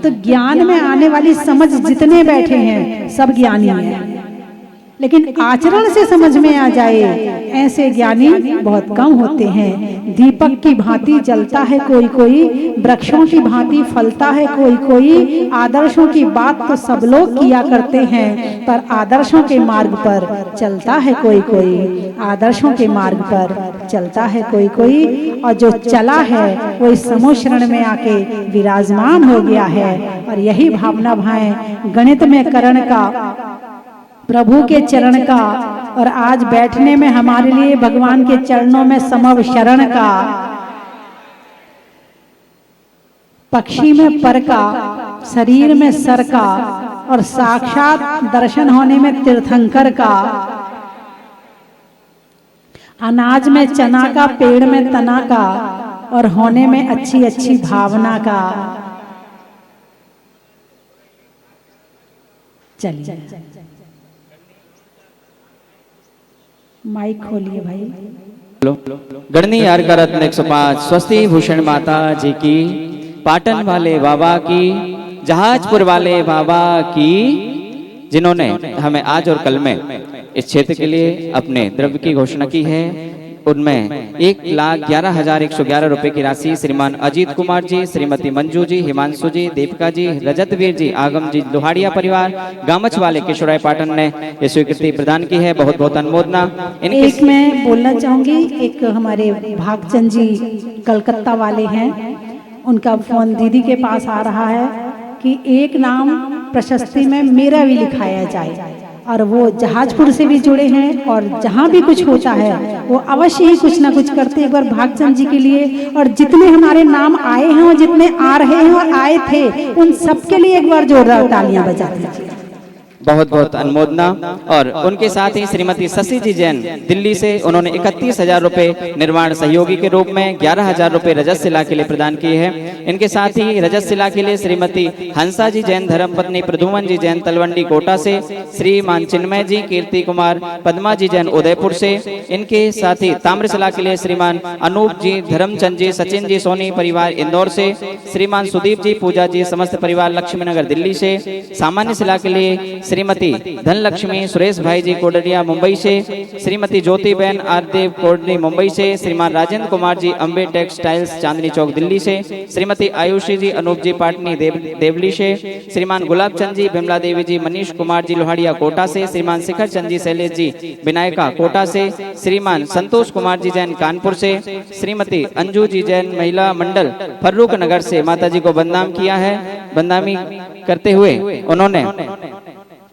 तो ज्ञान में आने वाली समझ जितने बैठे हैं सब ज्ञानी हैं, लेकिन आचरण से समझ में आ जाए ऐसे ज्ञानी बहुत कम होते हैं। दीपक की भांति जलता है कोई कोई, वृक्षों की भांति फलता है कोई कोई। आदर्शों की बात तो सब लोग किया करते हैं, पर आदर्शों के मार्ग पर चलता है कोई कोई। आदर्शों के मार्ग पर चलता है कोई कोई, और जो चला है वो इस समोशरण में आके विराजमान हो गया है। और यही भावना भाएं गणित में करण का, प्रभु के चरण का, और आज बैठने में हमारे लिए भगवान के चरणों में समव शरण का। पक्षी में पर का, शरीर में सर का, और साक्षात दर्शन होने में तीर्थंकर का। अनाज में चना का, पेड़ में तना का, और होने में अच्छी अच्छी भावना का। चलिए माइक खोलिए भाई। गणनी अर्घ रत्न 105 स्वस्ति भूषण माता जी की, पाटन वाले बाबा की, जहाजपुर वाले बाबा की, जिन्होंने हमें आज और कल में इस क्षेत्र के लिए अपने द्रव्य की घोषणा की है। उनमें 1,11,111 रुपए की राशि श्रीमान अजीत कुमार जी, श्रीमती मंजू जी, हिमांशु जी, दीपिका जी, रजतवीर जी, आगम जी, लोहाड़िया परिवार, गामच वाले किशोराय पाटन ने ये स्वीकृति प्रदान की है। बहुत बहुत अनुमोदना। एक मैं बोलना चाहूंगी, एक हमारे भागचंद जी कलकत्ता वाले हैं, उनका फोन दीदी के पास आ रहा है कि एक नाम प्रशस्ति में मेरा भी लिखाया जाए। और वो जहाजपुर से भी जुड़े हैं, और जहाँ भी कुछ होता है वो अवश्य ही कुछ ना कुछ करते। एक बार भागचंद जी के लिए, और जितने हमारे नाम आए हैं और जितने आ रहे हैं और आए थे, उन सबके लिए एक बार जोरदार तालियां बजा दीजिए। बहुत बहुत अनुमोदना। और उनके साथ ही श्रीमती शशि जी जैन दिल्ली से, उन्होंने 31,000 रुपए निर्माण सहयोगी के रूप में 11,000 रुपए रजत शिला के लिए प्रदान किए हैं। इनके साथ ही रजत शिला के लिए श्रीमती हंसा जी जैन धर्मपत्नी प्रधुमन जी जैन तलवंडी कोटा से, श्रीमान चिन्मय जी, कीर्ति कुमार, पद्मा जी जैन उदयपुर से। इनके साथ ही ताम्रशिला के लिए श्रीमान अनूप जी, धर्मचंद जी, सचिन जी सोनी परिवार इंदौर से, श्रीमान सुदीप जी, पूजा जी समस्त परिवार लक्ष्मीनगर दिल्ली से। सामान्य शिला के लिए श्रीमती धनलक्ष्मी सुरेश भाई जी कोडरिया मुंबई से, श्रीमती ज्योति बहन आरदेव कोडनी मुंबई से, श्रीमान राजेंद्र कुमार जी अम्बे टेक्सटाइल्स चांदनी चौक दिल्ली से, श्रीमती आयुषी जी अनूप जी पाटनी देवली से, श्रीमान गुलाब चंद जी, बिमला देवी जी, मनीष कुमार जी लोहाड़िया कोटा से, श्रीमान शिखर चंद जी शैलेश जी विनायका कोटा से, श्रीमान संतोष कुमार जी जैन कानपुर से, श्रीमती अंजू जी जैन महिला मंडल फर्रुख नगर से माता जी को बदनाम किया है। बदनामी करते हुए उन्होंने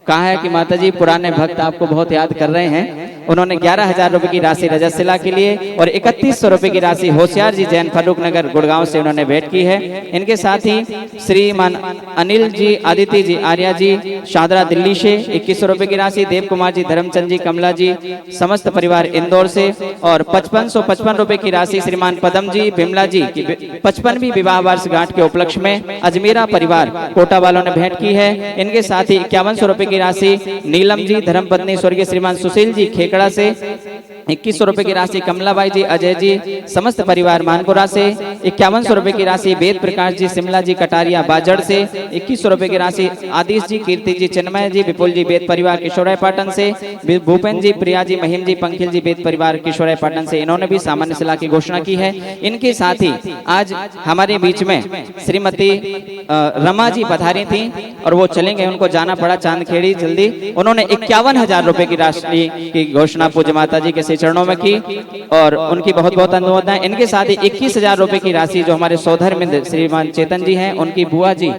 कहा है कि माताजी पुराने भक्त आपको बहुत याद कर रहे हैं। उन्होंने 11,000 रुपए की राशि रजत शिला के लिए और 3100 रुपए की राशि होशियार जी जैन फर्रुख नगर गुड़गांव से उन्होंने भेंट की है। इनके साथ ही श्रीमान अनिल जी, आदित्य जी, आर्या जी शादरा दिल्ली से 2100 रुपए की राशि, देव कुमार जी, धर्मचंद जी, कमला जी समस्त परिवार इंदौर से, और 5555 रुपए की राशि श्रीमान पदम जी, बिमला जी की 55वीं विवाह वर्षगांठ के उपलक्ष्य में अजमेरा परिवार कोटा वालों ने भेंट की है। इनके साथ ही 5100 रुपए की राशि नीलम जी, धर्मपत्नी स्वर्गीय श्रीमान सुशील जी खेकड़ा से, 2100 रुपए की राशि कमलाबाई जी, अजय जी समस्त परिवार मानपुरा से, 5100 रुपए की राशि वेद प्रकाश जी, शिमला जी कटारिया बाजड़ से, 2100 रुपए की राशि आदिश जी, कीर्ति जी, चिन्मय जी, विपुल जी वेद परिवार किशोराय पाटन से, भूपेन जी, प्रिया जी, महिम जी, पंखिल जी वेद परिवार किशोराय पाटन से, इन्होंने भी सामान्य शिला की घोषणा की है। इनके साथ ही आज हमारे बीच में श्रीमती रमा जी पधारी थी और वो चलेंगे, उनको जाना पड़ा चांदखेड़ी जल्दी। उन्होंने 51,000 रुपए की राशि की घोषणा पूज्य माता जी के चरणों में की और उनकी बहुत बहुत अनुमोदना। इनके साथ ही 21,000 रुपए की राशि जो हमारे सौधर मित्र श्रीमान चेतन जी हैं, उनकी बुआ जी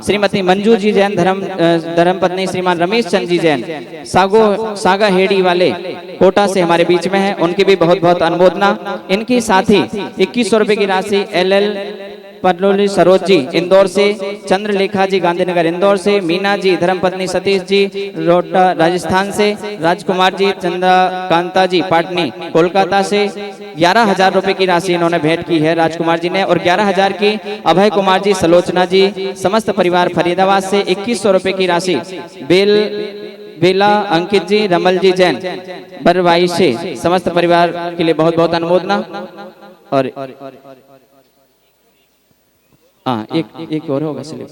श्रीमती मंजू जी जैन धर्मपत्नी श्रीमान रमेश चंद जी जैन सागा हेड़ी वाले कोटा से हमारे बीच में है, उनकी भी बहुत बहुत अनुमोदना। इनके साथ ही 2100 रुपए की राशि LL पटलोली सरोज जी इंदौर से, चंद्रलेखा जी गांधीनगर इंदौर से, मीना जी धर्मपत्नी सतीश जी रोटा राजस्थान से, राजकुमार जी चंद्रा कांता जी पाटनी कोलकाता से 11,000 रुपए की राशि इन्होंने भेंट की है राजकुमार जी ने, और 11,000 की अभय कुमार जी सलोचना जी समस्त परिवार फरीदाबाद से, 2100 रुपए की राशि बेला अंकित जी रमल जी जैन बरवाई से समस्त परिवार के लिए बहुत बहुत अनुमोदना। और हाँ, एक और होगा स्लिप।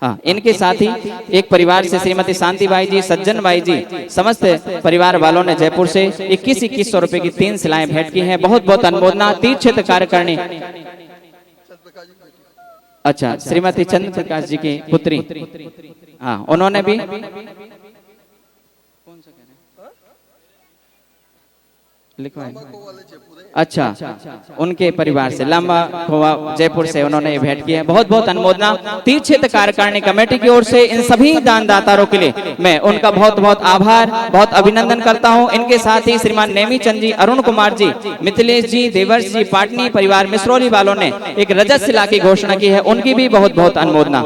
हाँ, इनके साथ ही एक परिवार से श्रीमती शांति बाई जी, सज्जन बाई जी, समस्त परिवार वालों ने जयपुर से 2100 रुपए की 3 सिलाएं भेंट की हैं। बहुत बहुत अनुमोदना। तीर्थ क्षेत्र कार्यकारिणी, अच्छा, श्रीमती चंद्र प्रकाश जी की पुत्री, हाँ, उन्होंने भी लिखवाए, अच्छा, उनके परिवार से लंबा खोवा जयपुर से उन्होंने भेंट किया है। बहुत बहुत अनुमोदना। तीर्थ क्षेत्र कार्यकारिणी कमेटी की ओर से इन सभी दानदाताओं के लिए मैं उनका बहुत बहुत आभार, बहुत अभिनंदन करता हूं। इनके साथ ही श्रीमान नेमी चंद जी, अरुण कुमार जी, मिथिलेश जी, देवर्ष जी, पाटनी परिवार मिसरौली वालों ने एक रजत शिला की घोषणा की है, उनकी भी बहुत बहुत अनुमोदना।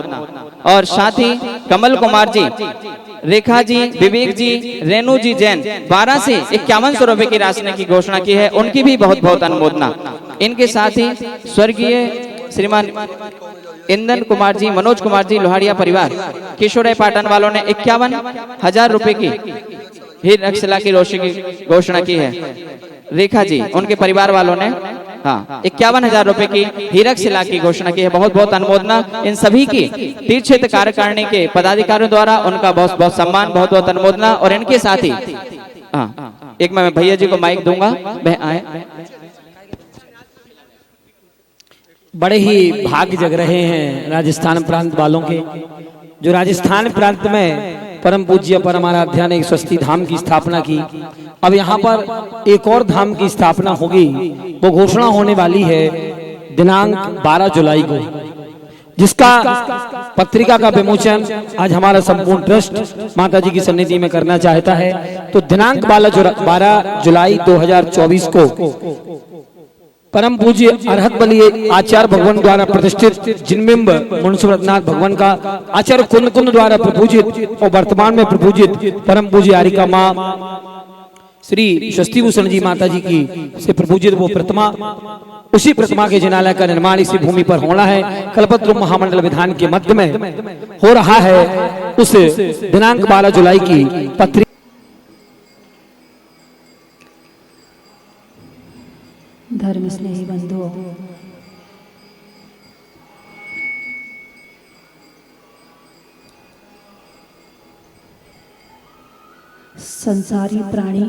और साथ ही कमल कुमार जी, रेखा जी, विवेक जी, रेणु जी जैन 12 से 5100 रुपए की राशि की घोषणा की है, उनकी भी बहुत बहुत अनुमोदना। इनके साथ ही स्वर्गीय श्रीमान इंदन कुमार जी, मनोज कुमार जी, लोहाड़िया परिवार किशोर पाटन वालों ने 51,000 रुपए की हीरक शिला की रोशनी की घोषणा की है। रेखा जी, उनके परिवार वालों ने हाँ 51,000 रुपए की हीरक शिला की घोषणा की है। बहुत बहुत अनुमोदना। इन सभी की तीर्थ क्षेत्र कार्यकारिणी के पदाधिकारियों द्वारा उनका बहुत बहुत सम्मान, बहुत बहुत अनुमोदना। और इनके साथ ही हाँ, एक मैं भैया जी को माइक दूंगा, वह आए। बड़े ही भाग्य जग रहे हैं राजस्थान प्रांत वालों के, जो राजस्थान प्रांत में परम पूज्य परम आराध्या ने एक स्वस्ति धाम की स्थापना की। अब यहाँ पर एक और धाम की स्थापना होगी, वो घोषणा होने वाली है दिनांक 12 जुलाई को, जिसका पत्रिका का विमोचन आज हमारा संपूर्ण ट्रस्ट माता जी की सन्निधि में करना चाहता है। तो दिनांक 12 जुलाई 2024 को परम पूज्य अरहत बली आचार्य भगवान द्वारा प्रतिष्ठित जिनबिंब मुंसुरनाथ भगवान का आचार्य कुंद कुंद द्वारा प्रपूजित और वर्तमान में प्रपूजित परम पूज्य आरिका माँ श्री स्वस्ति भूषण जी माता जी की से प्रपूजित वो प्रतिमा, उसी प्रतिमा के जिनालय का निर्माण इसी भूमि पर होना है। कल्पतरु महामंडल विधान के मध्य में हो रहा है। उस दिनांक 12 जुलाई की पत्रिका धर्म स्नेही बंधुओं, संसारी प्राणी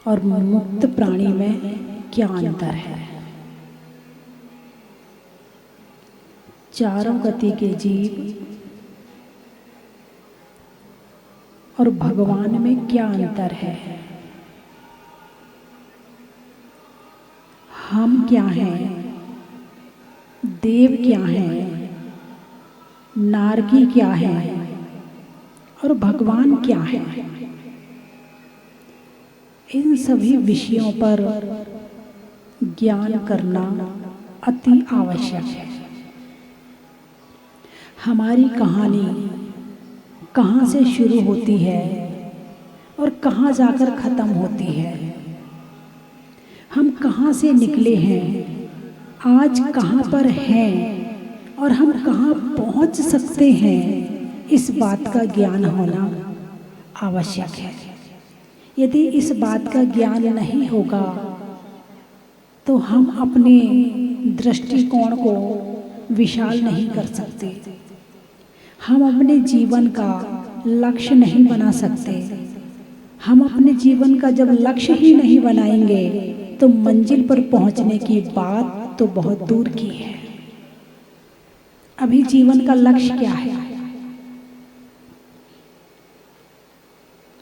और मुक्त प्राणी में क्या अंतर है? चारों गति के जीव और भगवान में क्या अंतर है? हम क्या हैं, देव क्या हैं, नारकी क्या है और भगवान क्या है? इन सभी विषयों पर ज्ञान करना अति आवश्यक है। हमारी कहानी कहाँ से शुरू होती है और कहाँ जाकर ख़त्म होती है? हम कहाँ से निकले हैं, आज कहाँ पर हैं और हम कहाँ पहुँच सकते हैं, इस बात का ज्ञान होना आवश्यक है। यदि इस बात का ज्ञान नहीं होगा तो हम अपने दृष्टिकोण को विशाल नहीं कर सकते, हम अपने जीवन का लक्ष्य नहीं बना सकते। हम अपने जीवन का जब लक्ष्य ही नहीं बनाएंगे तो मंजिल पर पहुंचने की बात तो बहुत दूर की है। अभी जीवन का लक्ष्य क्या है?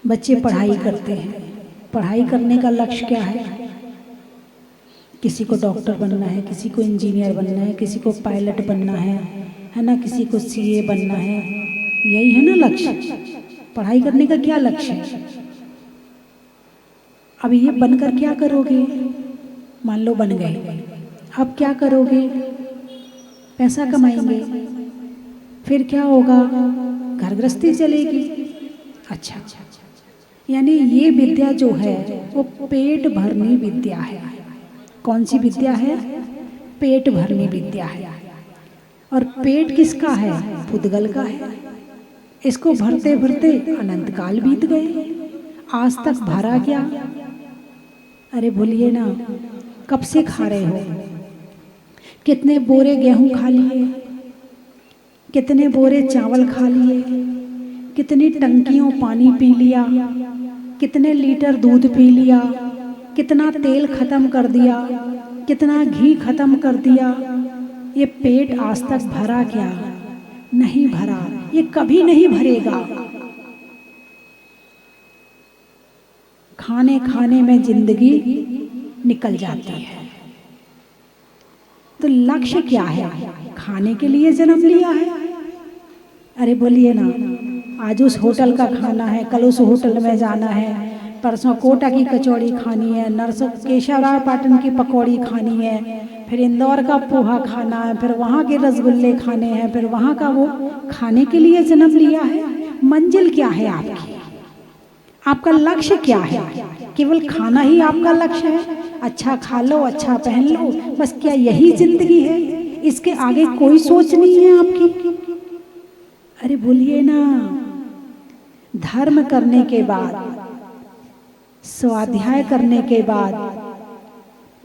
बच्चे पढ़ाई करते हैं, पढ़ाई करने का लक्ष्य क्या है? किसी को डॉक्टर बनना है, किसी को इंजीनियर बनना है, किसी को पायलट बनना है ना, किसी को सीए बनना है। यही है ना लक्ष्य। पढ़ाई करने का क्या लक्ष्य है? अब ये बनकर क्या करोगे? मान लो बन गए, अब क्या करोगे? पैसा कमाएंगे, फिर क्या होगा? घर गृहस्थी चलेगी। अच्छा, यानी ये विद्या जो है वो पेट भरनी विद्या है। कौन सी विद्या है? पेट भरनी विद्या है। और पेट किसका है? पुद्गल का है। इसको भरते भरते अनंत काल बीत गए, आज तक भरा क्या? अरे बोलिए ना, कब से खा रहे हो? कितने बोरे गेहूं खा लिए, कितने बोरे चावल खा लिए, कितनी टंकियों पानी पी लिया, कितने लीटर दूध पी लिया, कितना तेल खत्म कर दिया, कितना घी खत्म कर दिया। ये पेट आज तक भरा क्या? नहीं भरा, ये कभी नहीं भरेगा। खाने खाने में जिंदगी निकल जाती है। तो लक्ष्य क्या है? खाने के लिए जन्म लिया है। अरे बोलिए ना, आज उस होटल का खाना है, कल उस होटल में जाना है, परसों कोटा की कचौड़ी खानी है, नरसों केशवराय पाटन की पकौड़ी खानी है, फिर इंदौर का पोहा खाना है, फिर वहाँ के रसगुल्ले खाने हैं, फिर वहाँ का वो खाने के लिए जन्म लिया है। मंजिल क्या है आपकी? आपका लक्ष्य क्या है? केवल खाना ही आपका लक्ष्य है? अच्छा खा लो, अच्छा पहन लो, बस क्या यही जिंदगी है? इसके आगे कोई सोच नहीं है आपकी? अरे बोलिए ना, धर्म करने के बाद, स्वाध्याय करने के बाद,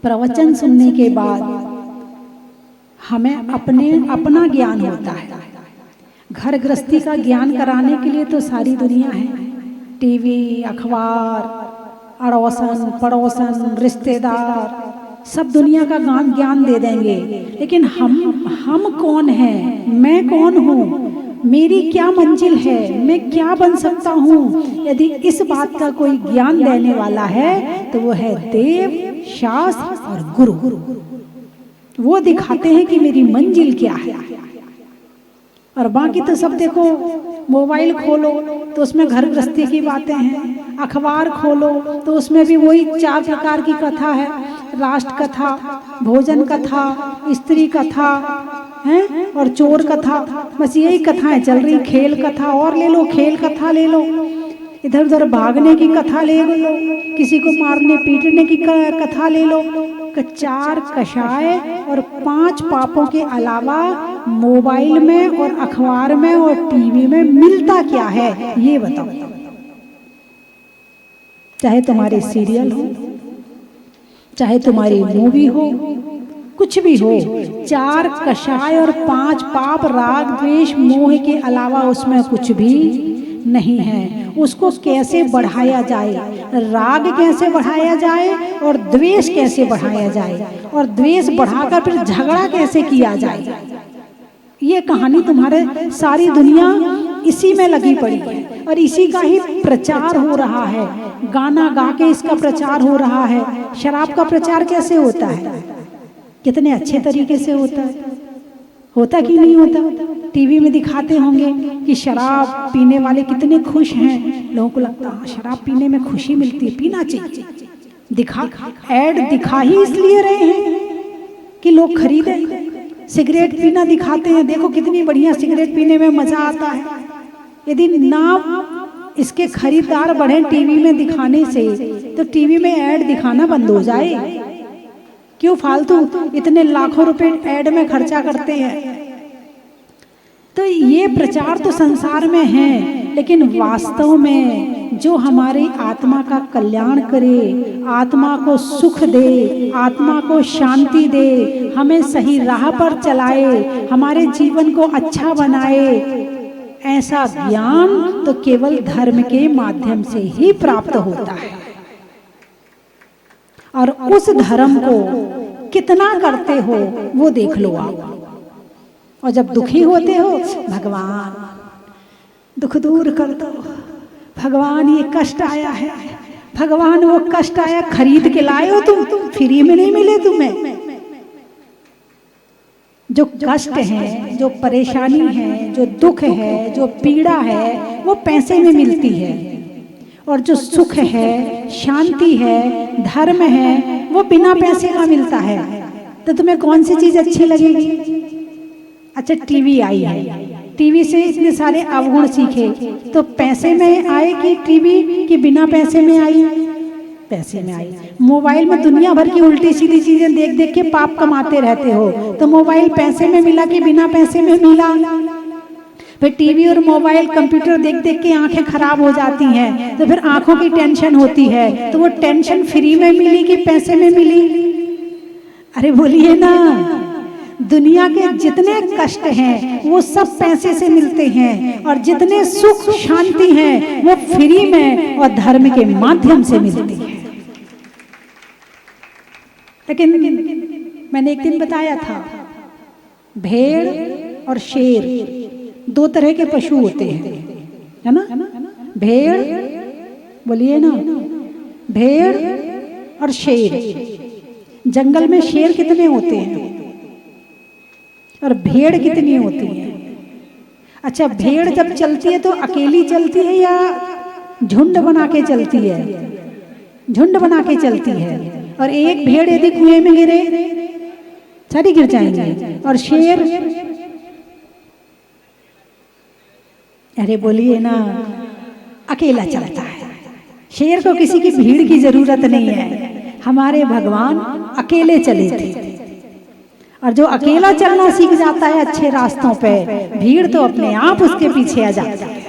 प्रवचन सुनने के बाद हमें अपना ज्ञान होता है। घर गृहस्थी का ज्ञान कराने के लिए तो सारी दुनिया है, टीवी, अखबार, अड़ोसन पड़ोसन, रिश्तेदार, सब दुनिया का ज्ञान दे देंगे। लेकिन हम कौन हैं? मैं कौन हूँ? मेरी क्या मंजिल है? मैं क्या बन सकता हूँ? यदि इस बात का कोई ज्ञान देने वाला है तो वो है देव, शास्त्र और गुरु। वो दिखाते हैं कि मेरी मंजिल क्या है। और बाकी तो सब देखो, मोबाइल खोलो तो उसमें घर गृहस्थी की बातें हैं, अखबार खोलो तो उसमें भी वही 4 प्रकार की कथा है, राष्ट्र कथा, भोजन कथा, स्त्री कथा है और चोर कथा, बस यही कथाएं चल रही। खेल कथा और ले लो, खेल कथा ले लो, इधर उधर भागने की कथा ले लो, किसी को मारने पीटने की कथा ले लो। 4 कषाय और 5 पापों के अलावा मोबाइल में और अखबार में और टीवी में मिलता क्या है ये बताओ। चाहे तुम्हारे सीरियल हो, चाहे तुम्हारी मूवी हो, कुछ भी हो, 4 कषाय और 5 पाप, राग द्वेष मोह के अलावा उसमें कुछ भी नहीं है। उसको कैसे बढ़ाया जाए, राग कैसे बढ़ाया जाए और द्वेष कैसे बढ़ाया जाए, और द्वेष बढ़ाकर फिर झगड़ा कैसे किया जाए, ये कहानी तुम्हारे सारी दुनिया इसी में लगी पड़ी है और इसी का ही प्रचार हो रहा है। गाना गा के इसका प्रचार हो रहा है। शराब का प्रचार कैसे होता है? कितने अच्छे तरीके से होता कि नहीं होता? टीवी में दिखाते होंगे कि शराब पीने वाले कितने खुश हैं। लोगों को लगता है शराब पीने में खुशी मिलती है, पीना चाहिए। ऐड दिखा ही इसलिए रहे हैं कि लोग खरीदे। सिगरेट पीना दिखाते हैं, देखो कितनी बढ़िया सिगरेट पीने में मजा आता है। यदि ना इसके खरीदार बढ़े टीवी में दिखाने से, तो टीवी में ऐड दिखाना बंद हो जाए। क्यों फालतू इतने लाखों रुपए ऐड में खर्चा करते हैं? तो ये प्रचार तो संसार में है, लेकिन वास्तव में जो हमारी आत्मा का कल्याण करे, आत्मा को सुख दे, आत्मा को शांति दे, हमें सही राह पर चलाए, हमारे जीवन को अच्छा बनाए, ऐसा ज्ञान तो केवल धर्म के माध्यम से ही प्राप्त होता है। और उस धर्म को कितना करते हो वो देख लो आप। और जब दुखी होते हो, भगवान दुख दूर कर दो, भगवान ये कष्ट आया है, भगवान वो कष्ट आया, खरीद के लाए हो तुम फ्री में नहीं मिले तुम्हें। जो कष्ट है, जो परेशानी है, जो दुख है, जो पीड़ा है, वो पैसे में मिलती है। और जो सुख है, शांति है, धर्म है, वो बिना पैसे का मिलता है। तो तुम्हें कौन सी चीज अच्छी लगेगी? अच्छा टीवी आई है, टीवी से इतने सारे अवगुण सीखे, तो पैसे में आए कि टीवी कि बिना पैसे में आई? पैसे में आई। मोबाइल में दुनिया भर की उल्टी सीधी चीजें देख देख के पाप कमाते रहते हो, तो मोबाइल पैसे में मिला कि बिना पैसे में मिला? फिर टीवी और मोबाइल कंप्यूटर देख देख के आंखें खराब हो जाती हैं, तो फिर आंखों की टेंशन होती है। तो वो टेंशन फ्री में मिली कि पैसे में मिली? अरे बोलिए ना, दुनिया के जितने कष्ट हैं वो सब पैसे से मिलते हैं, और जितने सुख शांति हैं वो फ्री में और धर्म के माध्यम से मिलती है। लेकिन मैंने एक दिन बताया था, भेड़ और शेर दो तरह के पशु होते हैं, है ना? भेड़, बोलिए ना, भेड़ और शेर। जंगल में शेर कितने होते हैं और भेड़ कितनी होती है? अच्छा, भेड़ जब चलती है तो अकेली चलती है या झुंड बना के चलती है? झुंड बना के चलती है। और एक भेड़ यदि कुएं में गिरे, सारी गिर जाएंगे। और शेर, अरे बोलिए ना, अकेला चलता है। शेर को किसी की भीड़ की जरूरत नहीं है। हमारे भगवान अकेले चले थे, और जो अकेला चलना सीख जाता है अच्छे रास्तों पे, भीड़ तो अपने आप उसके पीछे आ जाती है।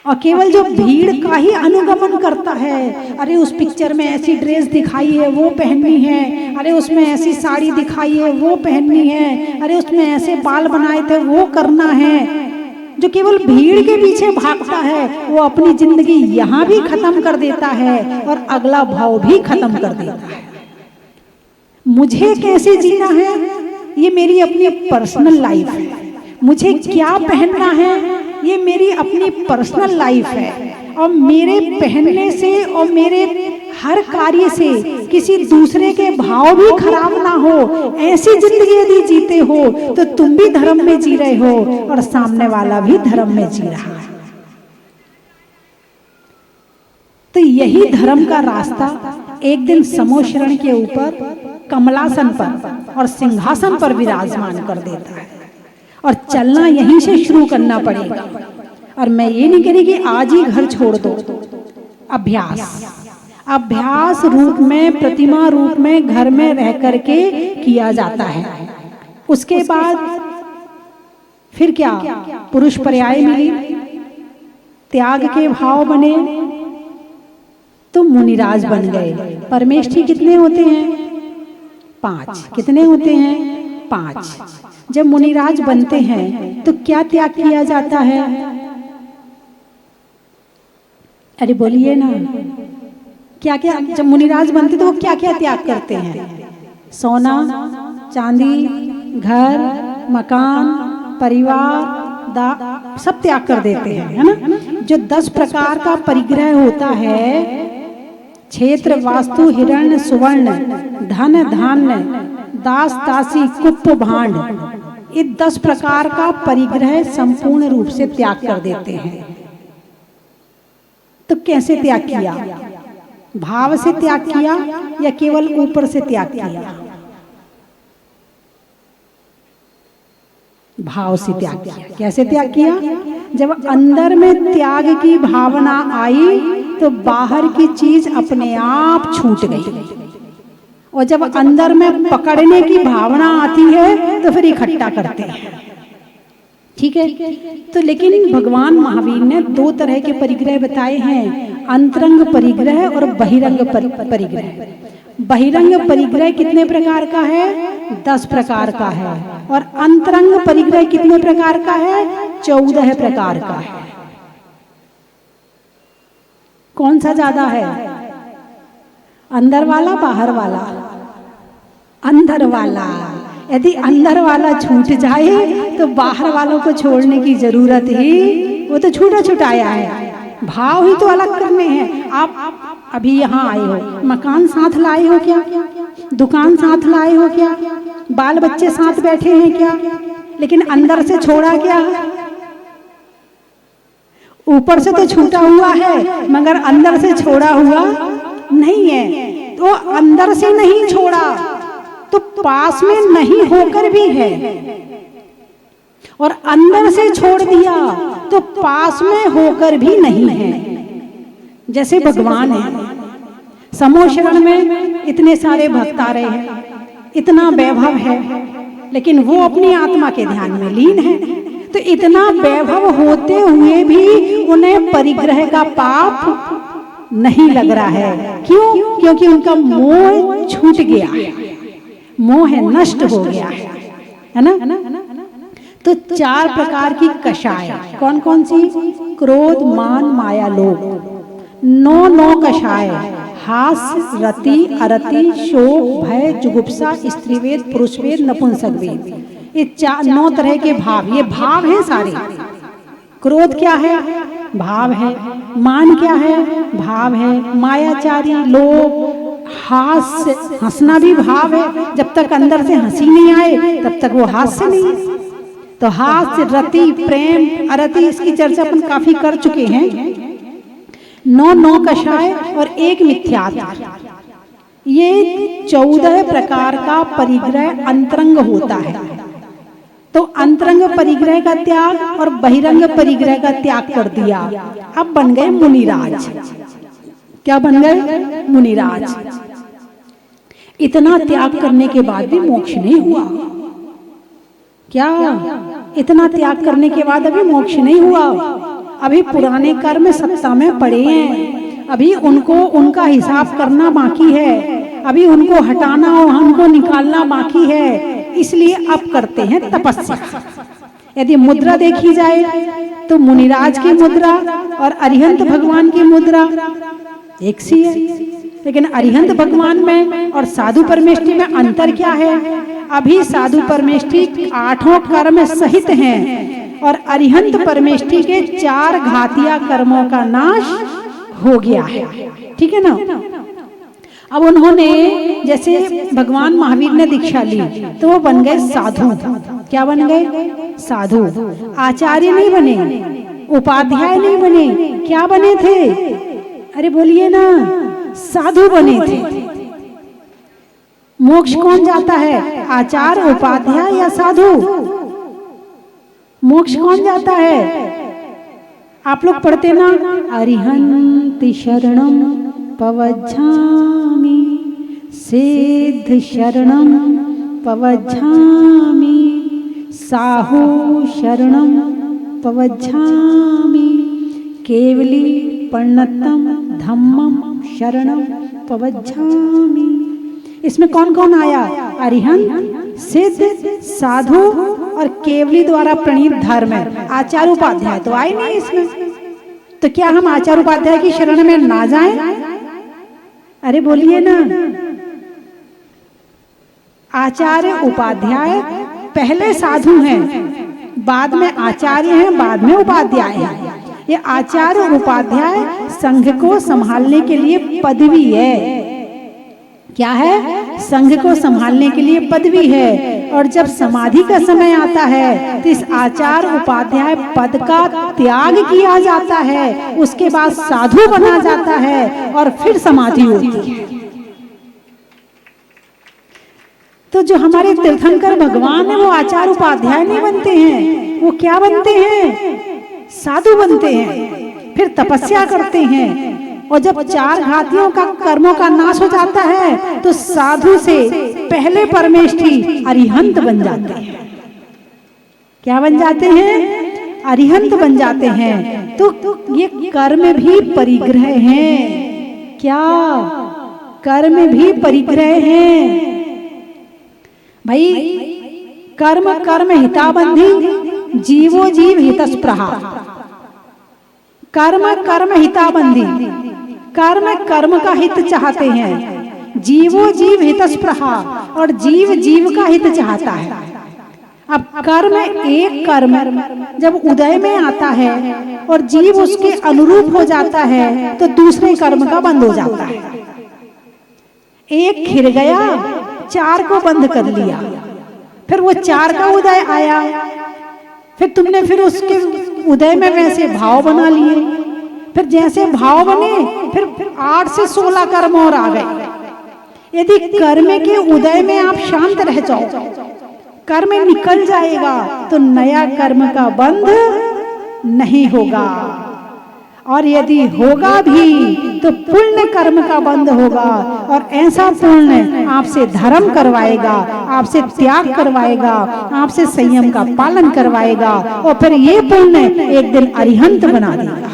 और केवल जो भीड़ का ही अनुगमन करता है, अरे उस पिक्चर में ऐसी ड्रेस दिखाई है वो पहननी है, अरे उसमें ऐसी साड़ी दिखाई है वो पहननी है, अरे उसमें ऐसे बाल बनाए थे वो करना है, जो केवल भीड़ के पीछे भागता है, वो अपनी जिंदगी यहाँ भी खत्म कर देता है और अगला भाव भी खत्म कर देता है। मुझे कैसे जीना है, ये मेरी अपनी पर्सनल लाइफ है। मुझे क्या पहनना है, ये मेरी अपनी पर्सनल लाइफ है। और मेरे पहनने से और मेरे हर कार्य से किसी दूसरे के भाव भी खराब ना हो, ऐसी जिंदगी यदि जीते हो तो तुम भी धर्म में जी रहे हो और सामने वाला भी धर्म में जी रहा है। तो यही धर्म का रास्ता एक दिन समोशरण के ऊपर कमलासन पर और सिंहासन पर विराजमान कर देता है, और चलना यहीं से शुरू करना पड़ेगा। और मैं ये नहीं कह रही कि आज ही घर छोड़ दो। अभ्यास रूप में, प्रतिमा रूप में घर में रह करके किया जाता है। उसके बाद फिर क्या, पुरुष पर्याय मिली, त्याग के भाव बने तो मुनिराज बन गए। परमेष्ठी कितने होते हैं? 5। कितने होते हैं? 5। जब मुनिराज बनते हैं तो क्या त्याग किया जाता है? अरे बोलिए ना, क्या क्या? जब मुनिराज बनते तो वो क्या क्या त्याग करते हैं? सोना चांदी, घर, मकान, परिवार, सब त्याग कर देते हैं, है ना? जो 10 प्रकार का परिग्रह होता है, क्षेत्र, वास्तु, हिरण्य, सुवर्ण, धन, धान्य, दास, दासी, कुप्प, भांड, ये 10 प्रकार का परिग्रह संपूर्ण रूप से त्याग कर देते हैं। तो कैसे त्याग किया? भाव से त्याग किया या केवल ऊपर से त्याग किया? भाव से त्याग किया। कैसे त्याग किया? जब अंदर में त्याग की भावना आई तो बाहर की चीज अपने आप छूट गई, और जब अंदर में पकड़ने की भावना आती है तो फिर इकट्ठा करते हैं। ठीक है? तो लेकिन भगवान महावीर ने 2 तरह के परिग्रह बताए हैं, अंतरंग परिग्रह और बहिरंग परिग्रह। बहिरंग परिग्रह कितने प्रकार का है? 10 प्रकार का है। और अंतरंग परिग्रह कितने प्रकार का है? 14 प्रकार का है। कौन सा ज्यादा है? अंदर वाला, बाहर वाला? अंदर वाला। यदि अंदर वाला छूट जाए तो बाहर वालों को छोड़ने की जरूरत ही, वो तो छूटा छुटाया है। भाव ही तो अलग करने हैं। आप अभी यहाँ आए हो, मकान साथ लाए हो क्या? दुकान साथ लाए हो क्या? बाल बच्चे साथ बैठे हैं क्या? लेकिन अंदर से छोड़ा क्या? ऊपर से तो छूटा हुआ है मगर अंदर से छोड़ा हुआ नहीं है। तो अंदर से नहीं छोड़ा तो पास में नहीं होकर भी है, और अंदर से छोड़ दिया तो पास में होकर भी नहीं है। जैसे भगवान है, समोशरण में इतने सारे भक्त आ रहे हैं, इतना वैभव है, लेकिन वो अपनी आत्मा के ध्यान में लीन है। तो इतना वैभव होते हुए भी उन्हें परिग्रह का पाप नहीं लग रहा है। क्यों? क्योंकि उनका मोह छूट गया है, मोह नष्ट हो गया है ना। तो 4 प्रकार की कषाय कौन कौन सी? क्रोध, मान, माया, लोभ। 9 कषाय, हास्य, रति, अरति, शोक, भय, जुगुप्सा, स्त्रीवेद, पुरुषवेद, नपुंसकवेद। ये 9 तरह के भाव, ये भाव हैं सारे। क्रोध क्या है? भाव है। मान क्या है? भाव है। मायाचारी, लोभ, हास्य, हंसना भी भाव है। जब तक अंदर से हंसी नहीं आए तब तक वो हास्य नहीं है। तो हास्य, रति, प्रेम, अरति, इसकी चर्चा अपन काफी कर चुके हैं। 9 कषाय और 1 मिथ्यात्व, ये 14 प्रकार का परिग्रह अंतरंग होता है। तो अंतरंग परिग्रह का त्याग और बहिरंग परिग्रह का त्याग कर दिया, अब बन गए मुनिराज। क्या बन गए? मुनिराज। इतना त्याग करने के बाद भी मोक्ष नहीं हुआ। क्या? इतना त्याग करने के बाद अभी मोक्ष नहीं हुआ। अभी पुराने कर्म सत्ता में पड़े हैं, अभी उनको उनका हिसाब करना बाकी है, अभी उनको हटाना और उनको निकालना बाकी है। इसलिए अब करते हैं तपस्या। यदि मुद्रा देखी जाए तो मुनिराज की मुद्रा और अरिहंत भगवान की मुद्रा एक सी है, लेकिन अरिहंत भगवान में और साधु परमेष्ठी में अंतर क्या है? अभी साधु परमेष्ठी 8 कर्म सहित हैं और अरिहंत परमेष्ठी के 4 घातिया कर्मों का नाश हो गया है। ठीक है ना। अब उन्होंने, जैसे भगवान महावीर ने दीक्षा ली तो वो बन गए साधु। क्या बन गए? साधु। आचार्य नहीं बने, उपाध्याय नहीं बने, क्या बने थे? अरे बोलिए ना, साधु बने थे। मोक्ष कौन जाता है? आचार्य, उपाध्याय या साधु? मोक्ष कौन जाता है? आप लोग पढ़ते ना, अरिहंति शरणम पवज्झामि, सिद्ध शरणम पवज्झामि, साहु शरणम पवज्झामि, केवली पर्णतम धम्मम शरणम पवज्झामि। इसमें कौन कौन आया? अरिहंत, सिद्ध, साधु और केवली द्वारा प्रणीत धर्म है। आचार्य उपाध्याय तो आए नहीं इसमें। तो क्या हम आचार्य उपाध्याय की शरण में ना जाएं? अरे बोलिए ना। आचार्य उपाध्याय पहले साधु हैं, बाद में आचार्य हैं, बाद में उपाध्याय हैं। ये आचार्य उपाध्याय संघ को संभालने के लिए पदवी है। क्या है? संघ को संभालने के लिए पदवी है। और जब समाधि का समय आता है तो इस आचार्य उपाध्याय पद का त्याग किया जाता है, उसके बाद साधु बना जाता है और फिर समाधि होती है। तो जो हमारे तीर्थंकर भगवान है वो आचार्य उपाध्याय नहीं बनते हैं, वो क्या बनते हैं? साधु बनते हैं, फिर तपस्या करते हैं। और जब 4 घातियों का कर्मों का नाश हो जाता है तो साधु से पहले परमेष्ठी अरिहंत बन जाते हैं। क्या बन जाते हैं? अरिहंत बन जाते हैं। तो ये कर्म भी परिग्रह हैं। क्या? कर्म भी परिग्रह हैं भाई। कर्म कर्म हिताबंधी, जीवो जीव हितस्पृहा। कर्म कर्म हिताबंधी, कर्म कर्म का हित चाहते हैं, जीवो जीव हितस्पृहा, और जीव जीव का हित चाहता है। अब कर्म, एक कर्म जब उदय में आता है और जीव उसके अनुरूप हो जाता है तो दूसरे कर्म का बंद हो जाता है। एक खिर गया, 4 को बंद कर लिया, फिर वो 4 का उदय आया, फिर तुमने फिर उसके उदय में वैसे भाव बना लिए, फिर जैसे भाव बने फिर 8 से 16 कर्म और आ गए। यदि कर्म के उदय में आप शांत रह जाओ, कर्म निकल जाएगा तो नया कर्म का बंध नहीं होगा। और यदि होगा भी तो पुण्य कर्म का बंध होगा, और ऐसा पुण्य आपसे धर्म करवाएगा, आपसे त्याग करवाएगा, आपसे संयम का पालन करवाएगा, और फिर ये पुण्य एक दिन अरिहंत बना देगा।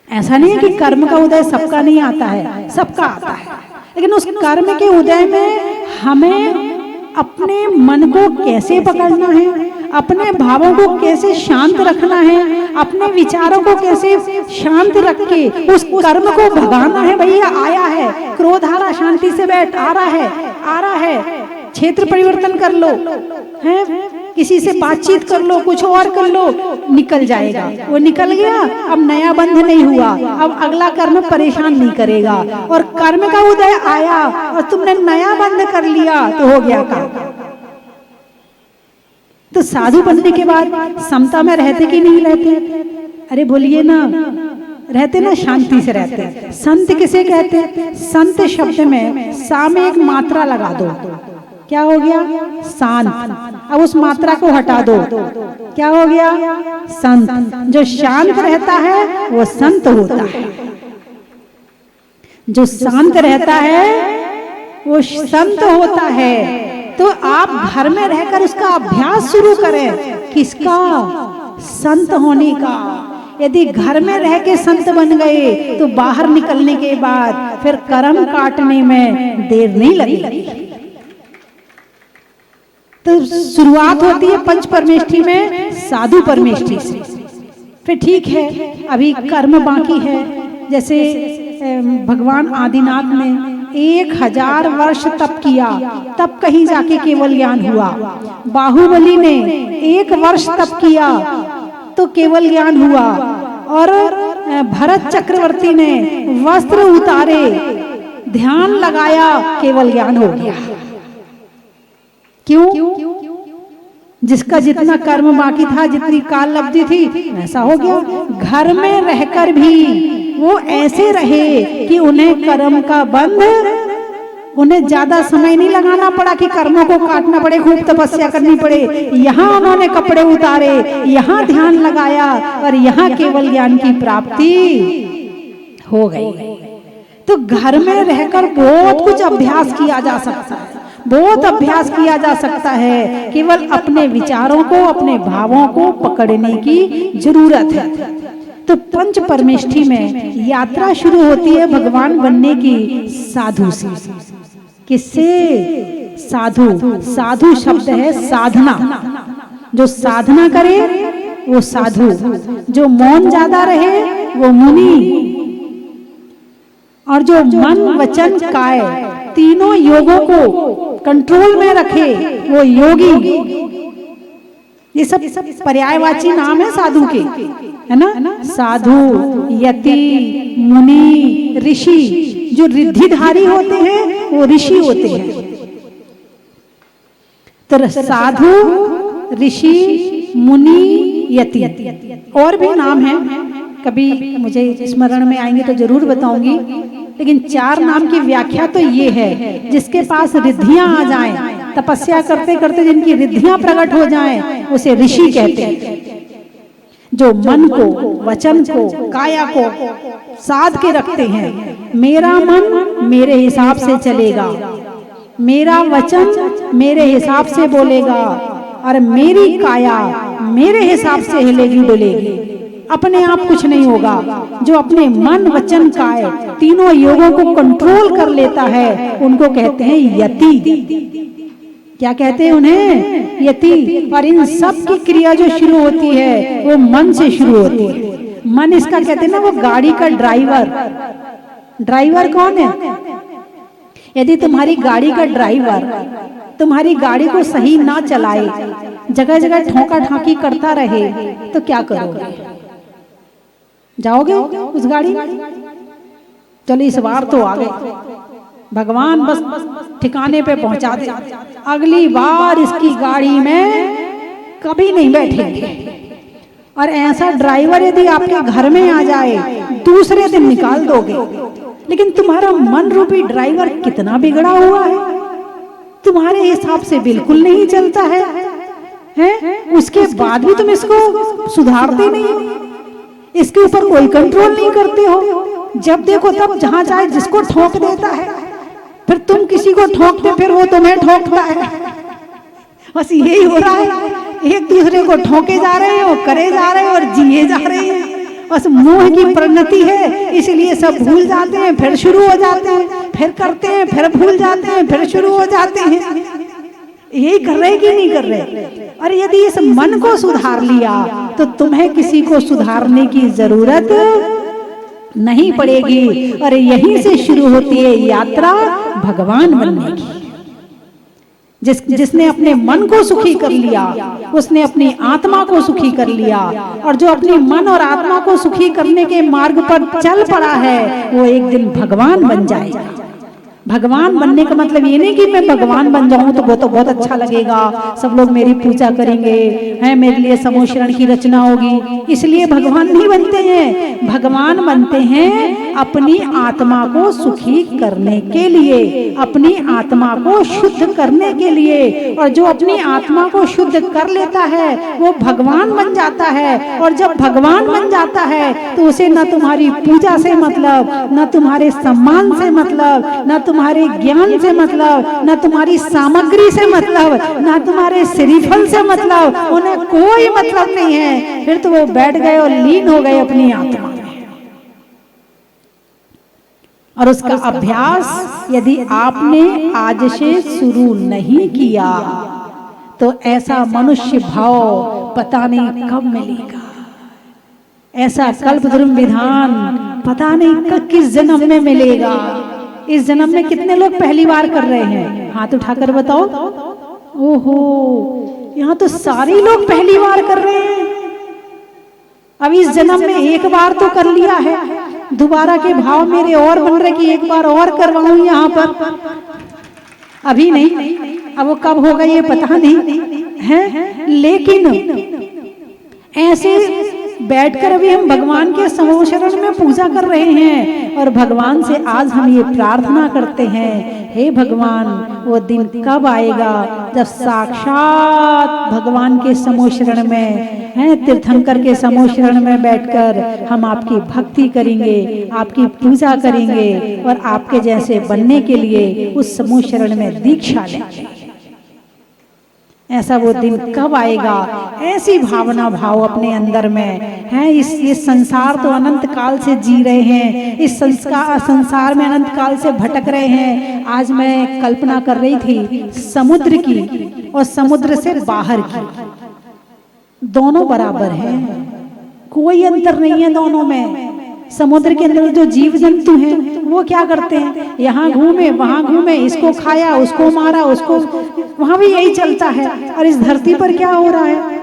ऐसा नहीं है कि कर्म का उदय सबका नहीं आता है, सबका आता है, लेकिन उस कर्म के उदय में हमें अपने मन को कैसे पकड़ना है, अपने भावों को कैसे शांत रखना है, अपने विचारों को कैसे शांत रख के उस कर्म को भगाना है। भैया आया है क्रोध, आ रहा, शांति से बैठ, आ रहा है, क्षेत्र परिवर्तन कर लो, है किसी से बातचीत कर लो, कुछ और कर लो, निकल जाएगा। वो निकल गया, अब नया बंध नहीं हुआ, अब अगला कर्म परेशान नहीं करेगा। और कर्म का उदय आया और तुमने नया बंध कर लिया तो हो गया काम। तो साधु बनने के बाद समता में रहते कि नहीं रहते? अरे बोलिए ना, रहते ना, शांति से रहते। संत किसे कहते? संत शब्द में सा में एक मात्रा लगा दो, क्या हो गया? शांत। अब उस मात्रा को हटा दो, क्या हो गया? संत। जो शांत रहता है वो संत होता है, जो शांत रहता है वो संत होता है। तो आप घर में रहकर उसका अभ्यास शुरू करें, किसका? संत होने का। यदि घर में रह के संत बन गए तो बाहर निकलने के बाद फिर कर्म काटने में देर नहीं लगेगी। तो शुरुआत होती है पंच परमेष्ठी में, साधु परमेष्ठी से। फिर ठीक है, अभी कर्म बाकी है। जैसे भगवान आदिनाथ ने 1000 वर्ष तप किया, तब कहीं जाके केवल ज्ञान हुआ। बाहुबली ने 1 वर्ष तप किया तो केवल ज्ञान हुआ। और भरत चक्रवर्ती ने वस्त्र उतारे, ध्यान लगाया, केवल ज्ञान हो गया। क्यों? जिसका जितना कर्म बाकी था, जितनी काल अवधि थी, वैसा हो गया। घर में रहकर भी वो ऐसे रहे कि उन्हें कर्म का बंध, उन्हें ज्यादा समय नहीं लगाना पड़ा कि कर्मों को काटना पड़े, खूब तपस्या करनी पड़े। यहाँ उन्होंने कपड़े उतारे, यहाँ ध्यान लगाया और यहाँ केवल ज्ञान की प्राप्ति हो गई। तो घर में रहकर बहुत कुछ अभ्यास किया जा सकता है, बहुत अभ्यास किया जा सकता है। केवल अपने विचारों को, अपने भावों को पकड़ने की जरूरत है। तो पंच परमेष्ठी में यात्रा शुरू होती है भगवान बनने की साधु से। किससे? साधु। साधु शब्द है साधना। जो साधना करे वो साधु, जो मौन ज्यादा रहे वो मुनि, और जो मन वचन काय तीनों योगों को कंट्रोल में रखे वो योगी। ये सब पर्यायवाची नाम है साधु के, है ना? साधु, यति, मुनि, ऋषि। जो रिद्धिधारी होते हैं वो ऋषि होते हैं। तो साधु, ऋषि, मुनि, यति, और भी नाम है, कभी मुझे स्मरण में आएंगे तो जरूर बताऊंगी। लेकिन 4 नाम की व्याख्या तो ये है, जिसके पास रिद्धियां आ जाएं, तपस्या करते करते जिनकी रिद्धियां प्रकट हो जाएं, उसे ऋषि कहते हैं। जो मन को, वचन को, काया को साध के रखते हैं। मेरा मन मेरे हिसाब से चलेगा, मेरा वचन मेरे हिसाब से बोलेगा, और मेरी काया मेरे हिसाब से हिलेगी डुलेगी। अपने आप कुछ नहीं होगा। जो अपने मन वचन काया तीनों योगों को कंट्रोल कर लेता है उनको कहते हैं यति। क्या कहते हैं उन्हें? यति। और इन सब की क्रिया जो शुरू होती है वो मन से शुरू होती है। मन इसका कहते हैं ना, वो गाड़ी का ड्राइवर। ड्राइवर कौन है? यदि तुम्हारी गाड़ी का ड्राइवर तुम्हारी गाड़ी को सही ना चलाए, जगह जगह ठोका ठाकी करता रहे, तो क्या करोगे? जाओगे उस गाड़ी में? चलो इस बार तो आ गए, भगवान बस ठिकाने पे पहुंचा दे, अगली बार इसकी गाड़ी में कभी नहीं बैठेंगे। और ऐसा ड्राइवर यदि आपके घर में आ जाए, दूसरे दिन निकाल दोगे। लेकिन तुम्हारा मन रूपी ड्राइवर कितना बिगड़ा हुआ है, तुम्हारे हिसाब से बिल्कुल नहीं चलता है? उसके बाद भी तुम इसको सुधारते नहीं हो। इसके ऊपर कोई कंट्रोल नहीं करते हो। जब देखो तब जहां जाए जिसको ठोक देता है, फिर तुम किसी को ठोकते फिर वो तुम्हें ठोकता है। बस यही हो रहा है, एक दूसरे को ठोके जा रहे हैं और करे जा रहे हैं और जिए जा रहे हैं। बस मोह की प्रगति है, इसलिए सब भूल जाते हैं फिर शुरू हो जाते हैं, फिर करते हैं फिर भूल जाते हैं, फिर शुरू हो जाते हैं। यही कर रहे कि नहीं कर रहे? और यदि इस मन को सुधार लिया तो तुम्हें किसी को सुधारने की जरूरत नहीं पड़ेगी। और यहीं से शुरू होती है यात्रा भगवान बनने की। जिसने अपने मन को सुखी कर लिया, उसने अपनी आत्मा को सुखी कर लिया। और जो अपनी मन और आत्मा को सुखी करने के मार्ग पर चल पड़ा है, वो एक दिन भगवान बन जाएगा। भगवान बनने का मतलब ये नहीं कि मैं भगवान बन जाऊं तो वो तो बहुत अच्छा लगेगा, सब लोग मेरी पूजा करेंगे, है मेरे लिए समूह शरण की रचना होगी, इसलिए भगवान नहीं बनते हैं। भगवान बनते हैं अपनी आत्मा को सुखी करने के लिए, अपनी आत्मा को शुद्ध करने के लिए। और जो अपनी आत्मा को शुद्ध कर लेता है वो भगवान बन जाता है। और जब भगवान बन जाता है तो उसे न तुम्हारी पूजा से मतलब, न तुम्हारे सम्मान से मतलब, न तुम्हारे ज्ञान से मतलब, न तुम्हारी सामग्री से मतलब, न तुम्हारे श्रीफल से मतलब, उन्हें कोई मतलब नहीं है। फिर तो वो बैठ गए और लीन हो गए अपनी आत्मा में। और उसका अभ्यास यदि आपने आज से शुरू नहीं किया तो ऐसा मनुष्य भाव पता नहीं कब मिलेगा, ऐसा कल्पद्रुम विधान पता नहीं किस जन्म में मिलेगा। इस जन्म में कितने लोग पहली बार कर रहे हैं? हाथ उठाकर बताओ। ओहो, यहाँ तो सारे लोग पहली बार कर रहे हैं। अब इस जन्म में एक बार तो कर लिया है, दोबारा के भाव मेरे और बन रहे कि एक बार और करवाऊं यहाँ पर। अभी नहीं, अब वो कब होगा ये पता नहीं है। लेकिन ऐसे बैठकर अभी हम भगवान के समूह शरण में पूजा कर रहे हैं और भगवान से आज हम ये प्रार्थना करते हैं, हे भगवान, वो दिन कब आएगा जब साक्षात भगवान के समूह शरण में, हैं तीर्थंकर के समूह शरण में बैठकर हम आपकी भक्ति करेंगे, आपकी पूजा करेंगे और आपके जैसे बनने के लिए उस समूह शरण में दीक्षा लेंगे। ऐसा वो दिन कब आएगा? ऐसी भावना भाव अपने अंदर में है। इस संसार तो अनंत काल से जी रहे हैं, इस संसार में अनंत काल से भटक रहे हैं। आज मैं कल्पना कर रही थी समुद्र की और समुद्र से बाहर की, दोनों बराबर हैं, कोई अंतर नहीं है दोनों में। समुद्र के अंदर जो जीव जंतु हैं वो क्या करते हैं? यहाँ घूमे वहां घूमे, इसको खाया उसको मारा, उसको, वहां भी यही चलता है। और इस धरती पर क्या हो रहा है?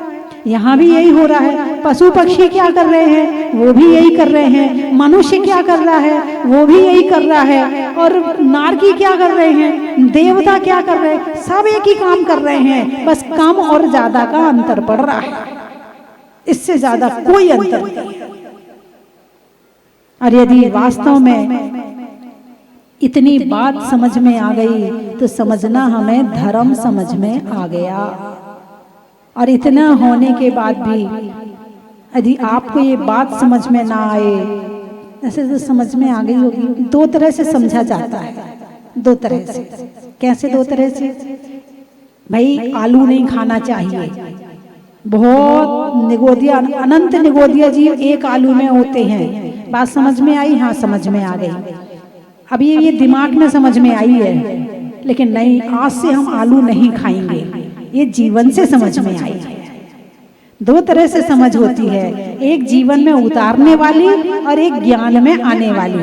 यहाँ भी यही हो रहा है। पशु पक्षी क्या कर रहे हैं? वो भी यही कर रहे हैं। मनुष्य क्या कर रहा है? वो भी यही कर रहा है। और नारकी क्या कर रहे हैं? देवता क्या कर रहे हैं? सब एक ही काम कर रहे हैं, बस कम और ज्यादा का अंतर पड़ रहा है, इससे ज्यादा कोई अंतर नहीं। और यदि वास्तव में इतनी बात समझ में आ गई तो समझना हमें धर्म समझ में आ गया। और इतना होने के बाद भी यदि आपको ये बात समझ में ना आए, ऐसे तो समझ में आ गई होगी। दो तरह से समझा जाता है, दो तरह से। कैसे दो तरह से? भाई आलू नहीं खाना चाहिए, बहुत निगोदिया, अनंत निगोदिया जीव एक आलू में होते हैं। बात समझ में आई? हाँ, समझ में आ गई। अब ये दिमाग में समझ में आई है, लेकिन नहीं, आज से हम आलू नहीं खाएंगे, ये जीवन से समझ में आई है। दो तरह से समझ होती है, एक जीवन में उतारने वाली और एक ज्ञान में आने वाली।